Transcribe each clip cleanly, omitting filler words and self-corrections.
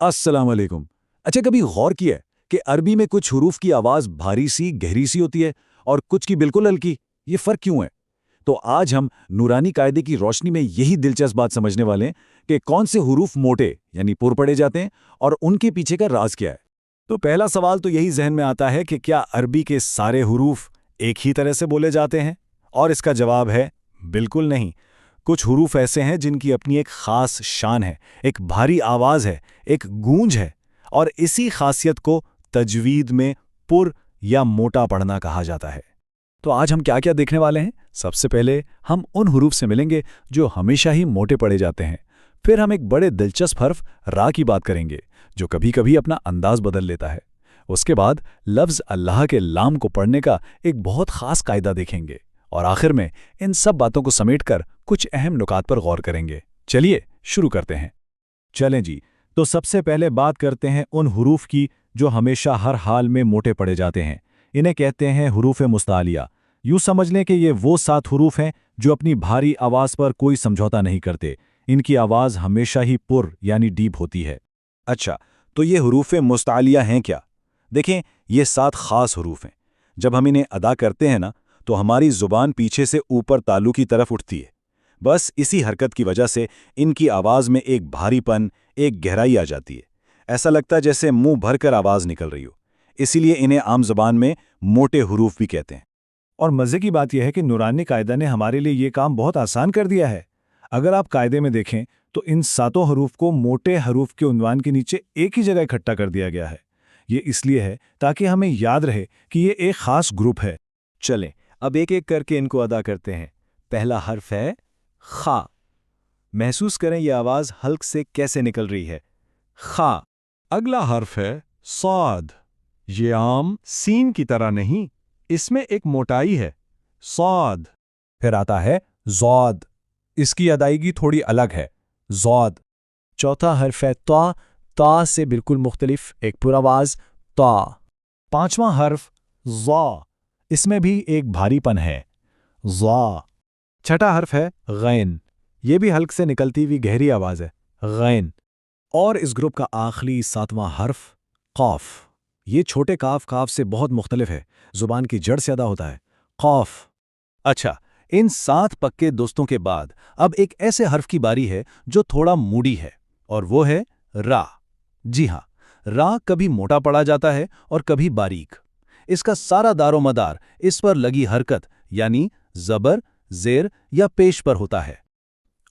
अस्सलाम वालेकुम। अच्छा, कभी गौर किया है कि अरबी में कुछ हरूफ की आवाज़ भारी सी गहरी सी होती है और कुछ की बिल्कुल हल्की? ये फ़र्क क्यों है? तो आज हम नूरानी कायदे की रोशनी में यही दिलचस्प बात समझने वाले हैं कि कौन से हरूफ मोटे यानी पुर पड़े जाते हैं और उनके पीछे का राज क्या है। तो पहला सवाल तो यही जहन में आता है कि क्या अरबी के सारे हरूफ एक ही तरह से बोले जाते हैं? और इसका जवाब है बिल्कुल नहीं। कुछ हरूफ ऐसे हैं जिनकी अपनी एक खास शान है, एक भारी आवाज़ है, एक गूंज है, और इसी खासियत को तजवीद में पुर या मोटा पढ़ना कहा जाता है। तो आज हम क्या क्या देखने वाले हैं? सबसे पहले हम उन हरूफ से मिलेंगे जो हमेशा ही मोटे पढ़े जाते हैं। फिर हम एक बड़े दिलचस्प हर्फ रा की बात करेंगे जो कभी कभी अपना अंदाज बदल लेता है। उसके बाद लफ्ज़ अल्लाह के लाम को पढ़ने का एक बहुत खास कायदा देखेंगे और आखिर में इन सब बातों को समेटकर कुछ अहम नुकात पर गौर करेंगे। चलिए शुरू करते हैं। चलें जी, तो सबसे पहले बात करते हैं उन हरूफ की जो हमेशा हर हाल में मोटे पड़े जाते हैं। इन्हें कहते हैं हरूफ मुस्तालिया। यूँ समझ लें कि ये वो 7 हरूफ हैं जो अपनी भारी आवाज़ पर कोई समझौता नहीं करते। इनकी आवाज़ हमेशा ही पुर यानी डीप होती है। अच्छा, तो ये हरूफ मुस्तालिया हैं क्या? देखें, ये 7 खास हरूफ हैं। जब हम इन्हें अदा करते हैं ना, तो हमारी ज़ुबान पीछे से ऊपर तालू की तरफ उठती है। बस इसी हरकत की वजह से इनकी आवाज़ में एक भारीपन, एक गहराई आ जाती है। ऐसा लगता है जैसे मुंह भरकर आवाज़ निकल रही हो। इसीलिए इन्हें आम ज़बान में मोटे हरूफ भी कहते हैं। और मज़े की बात यह है कि नूरानी कायदा ने हमारे लिए ये काम बहुत आसान कर दिया है। अगर आप कायदे में देखें तो इन 7 हरूफ को मोटे हरूफ के उन्वान के नीचे एक ही जगह इकट्ठा कर दिया गया है। ये इसलिए है ताकि हमें याद रहे कि ये एक खास ग्रुप है। चलें, अब एक एक करके इनको अदा करते हैं। पहला हर्फ है खा। महसूस करें ये आवाज़ हल्क से कैसे निकल रही है। खा। अगला हर्फ है सौद। ये आम सीन की तरह नहीं, इसमें एक मोटाई है। सौद। फिर आता है ज़ौद। इसकी अदायगी थोड़ी अलग है। ज़ौद। चौथा हर्फ है ता। ता से बिल्कुल मुख्तलिफ एक पुरावाज ता। पांचवां हर्फ ज़ा। इसमें भी एक भारीपन है। ज़ा। छठा हर्फ है गैन। ये भी हल्क से निकलती हुई गहरी आवाज़ है। गैन। और इस ग्रुप का आखिरी 7वां हर्फ क़ाफ। ये छोटे काफ से बहुत मुख्तलिफ है, ज़ुबान की जड़ से अदा होता है। क़ाफ। अच्छा, इन 7 पक्के दोस्तों के बाद अब एक ऐसे हर्फ की बारी है जो थोड़ा मूडी है, और वो है रा। जी हाँ, रा कभी मोटा पड़ा जाता है और कभी बारीक। इसका सारा दारोमदार इस पर लगी हरकत यानी ज़बर, ज़ेर या पेश पर होता है।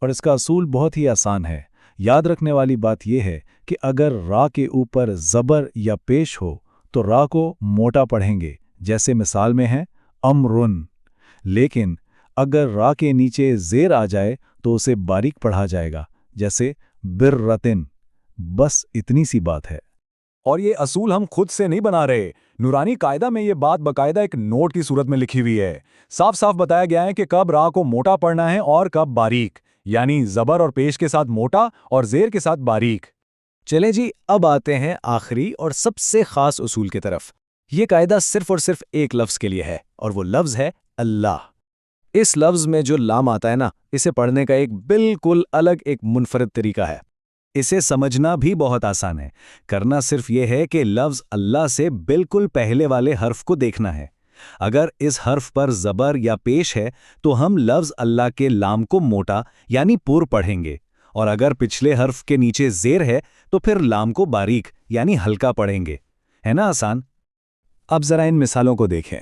और इसका असूल बहुत ही आसान है। याद रखने वाली बात यह है कि अगर रा के ऊपर ज़बर या पेश हो तो रा को मोटा पढ़ेंगे, जैसे मिसाल में है अमरुन। लेकिन अगर रा के नीचे ज़ेर आ जाए तो उसे बारीक पढ़ा जाएगा, जैसे बिर्रतिन। बस इतनी सी बात है। और ये असूल हम खुद से नहीं बना रहे। नूरानी कायदा में ये बात बाकायदा एक नोट की सूरत में लिखी हुई है। साफ साफ बताया गया है कि कब रा को मोटा पढ़ना है और कब बारीक, यानी ज़बर और पेश के साथ मोटा और ज़ेर के साथ बारीक। चलें जी, अब आते हैं आखिरी और सबसे खास उसूल की तरफ। ये कायदा सिर्फ और सिर्फ एक लफ्ज़ के लिए है, और वो लफ्ज़ है अल्लाह। इस लफ्ज़ में जो लाम आता है ना, इसे पढ़ने का एक बिल्कुल अलग, एक मुनफरद तरीका है। इसे समझना भी बहुत आसान है। करना सिर्फ ये है कि लफ्ज़ अल्लाह से बिल्कुल पहले वाले हर्फ को देखना है। अगर इस हर्फ पर ज़बर या पेश है तो हम लफ्ज़ अल्लाह के लाम को मोटा यानी पुर पढ़ेंगे, और अगर पिछले हर्फ के नीचे ज़ेर है तो फिर लाम को बारीक यानी हल्का पढ़ेंगे। है ना आसान? अब ज़रा इन मिसालों को देखें।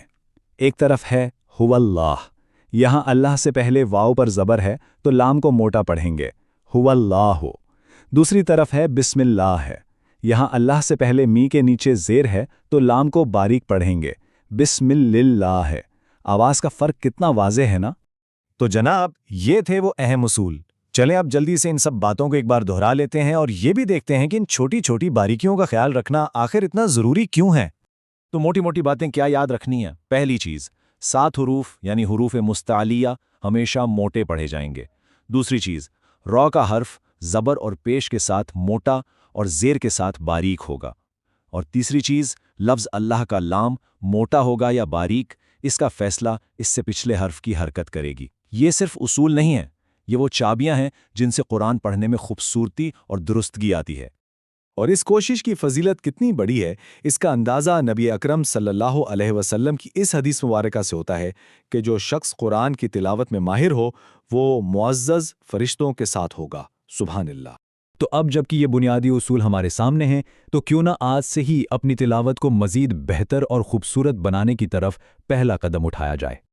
एक तरफ है हुवल्लाह। यहाँ अल्लाह से पहले वाव पर ज़बर है तो लाम को मोटा पढ़ेंगे, हुवल्लाहु। दूसरी तरफ है बिस्मिल्लाह है। यहाँ अल्लाह से पहले मी के नीचे ज़ेर है तो लाम को बारीक पढ़ेंगे, बिस्मिल्लाह है। आवाज़ का फ़र्क कितना वाज़ेह है ना? तो जनाब, ये थे वो अहम उसूल। चलें अब जल्दी से इन सब बातों को एक बार दोहरा लेते हैं और ये भी देखते हैं कि इन छोटी छोटी बारीकियों का ख्याल रखना आखिर इतना ज़रूरी क्यों है। तो मोटी मोटी बातें क्या याद रखनी है? पहली चीज़, 7 हरूफ यानी हरूफ मुस्तालिया हमेशा मोटे पढ़े जाएंगे। दूसरी चीज़, रॉ का हर्फ ज़बर और पेश के साथ मोटा और ज़ेर के साथ बारीक होगा। और तीसरी चीज़, लफ्ज़ अल्लाह का लाम मोटा होगा या बारीक, इसका फैसला इससे पिछले हर्फ की हरकत करेगी। ये सिर्फ उसूल नहीं है, ये वो चाबियां हैं जिनसे कुरान पढ़ने में खूबसूरती और दुरुस्तगी आती है। اور اس کوشش کی فضیلت کتنی بڑی ہے، اس کا اندازہ نبی اکرم صلی اللہ علیہ وسلم کی اس حدیث مبارکہ سے ہوتا ہے کہ جو شخص قرآن کی تلاوت میں ماہر ہو وہ معزز فرشتوں کے ساتھ ہوگا۔ سبحان اللہ۔ تو اب جب کہ یہ بنیادی اصول ہمارے سامنے ہیں تو کیوں نہ آج سے ہی اپنی تلاوت کو مزید بہتر اور خوبصورت بنانے کی طرف پہلا قدم اٹھایا جائے۔